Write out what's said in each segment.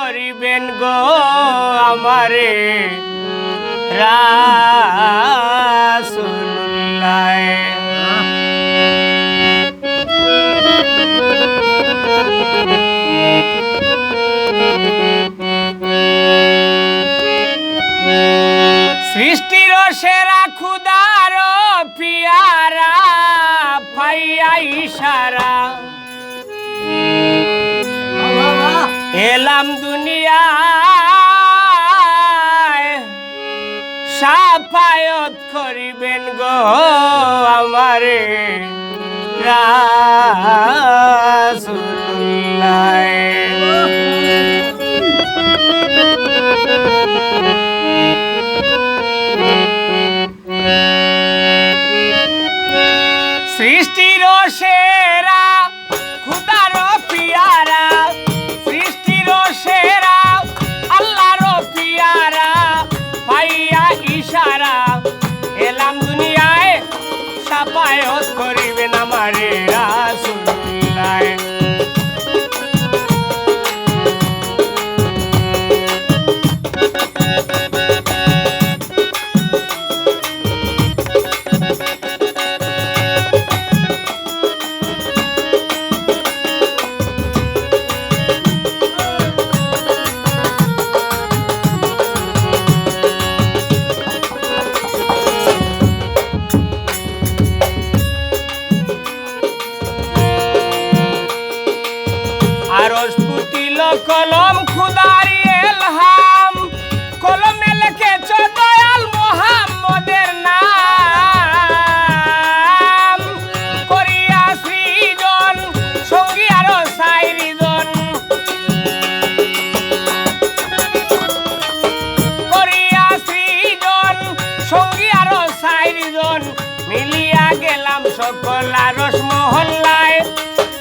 করিবেন গো আমারে রাসূলুল্লাহ। সৃষ্টির সেরা খুদার পিয়ারা পাইয়া ইশারা এলাম দুনিয়ায় সাফায়াত করিবেন গো আমারে রাসূলুল্লাহ। সৃষ্টির সেরা খুদার পিয়ারা, সৃষ্টির সেরা আল্লাহর পিয়ারা পাইয়া ইশারা এলাম দুনিয়ায় সাফায়াত করিবেন আমারে রাসূলুল্লাহ। আরশ পুতিল কলম খুদারি এলহাম, কলমে লিখেছ দয়াল মুহাম্মদের নাম। করিয়া সৃজন সঙ্গী আরো সাইরিজন, করিয়া সৃজন সঙ্গী আরো সাইরিজন মিলিয়া গেলাম সকল আরশ মহল্লায়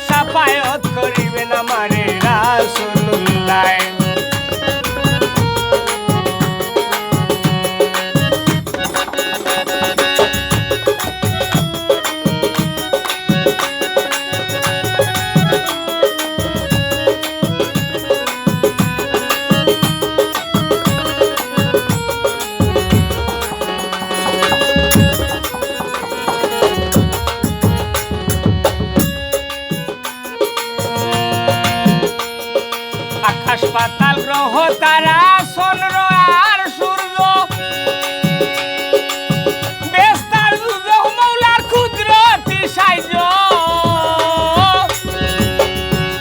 সাফায়াত করিবেন আমারে রাসূলুল্লাহ। আকাশ পাতাল গ্রহ তারা চন্দ্র আর সূর্য বেস্তার দুজহ মৌলার কুদরতি সাহায্য,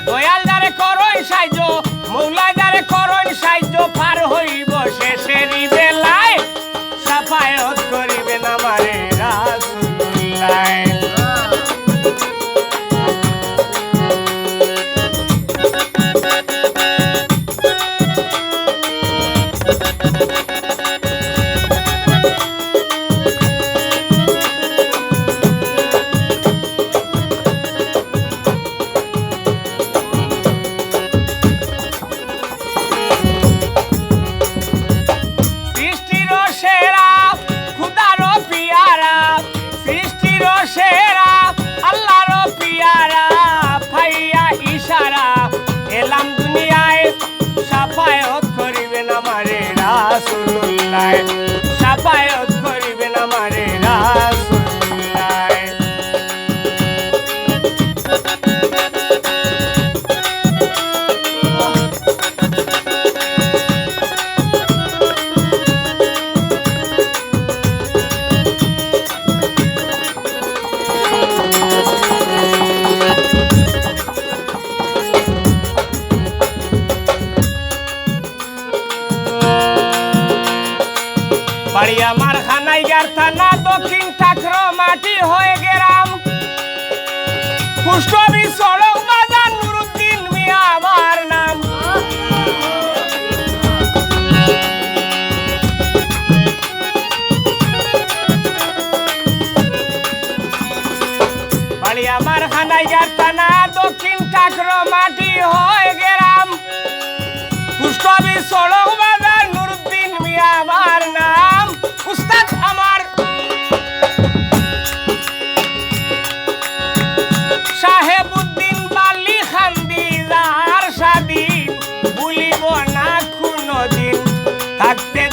দয়াল যারে করই সাহায্য মৌলা যারে করই সাহায্য পার হইব শেষেরই বেলায় সাফায়াত করিবেন আমারে রাসূলুল্লাহ। সৃষ্টির সেরা খুদার পিয়ারা, সৃষ্টির সেরা আল্লাহর পিয়ারা পাইয়া ইশারা এলাম দুনিয়ায় সাফায়াত করিবেন আমারে রাসূলুল্লাহ। সাফায়াত করিবেন আমারে রাসূলুল্লাহ। বাড়ি আমার খানাইগার থানা দক্ষিণ ঠাকর মাটি হয়ে গেলাম, পুষ্টবি সড়ক বাজার নুরুদ্দিন মিয়া আমার নাম। বাড়ি আমার খানাইগার থানা দক্ষিণ ঠাকর মাটি হয়ে গেলাম, পুষ্টবি সড়ক বাজার নুরুদ্দিন মিয়া আমার নাম। উস্তাদ আমার সাহেবুদ্দিন বালি খান্দিদার স্বাধীন ভুলিব না থাকতে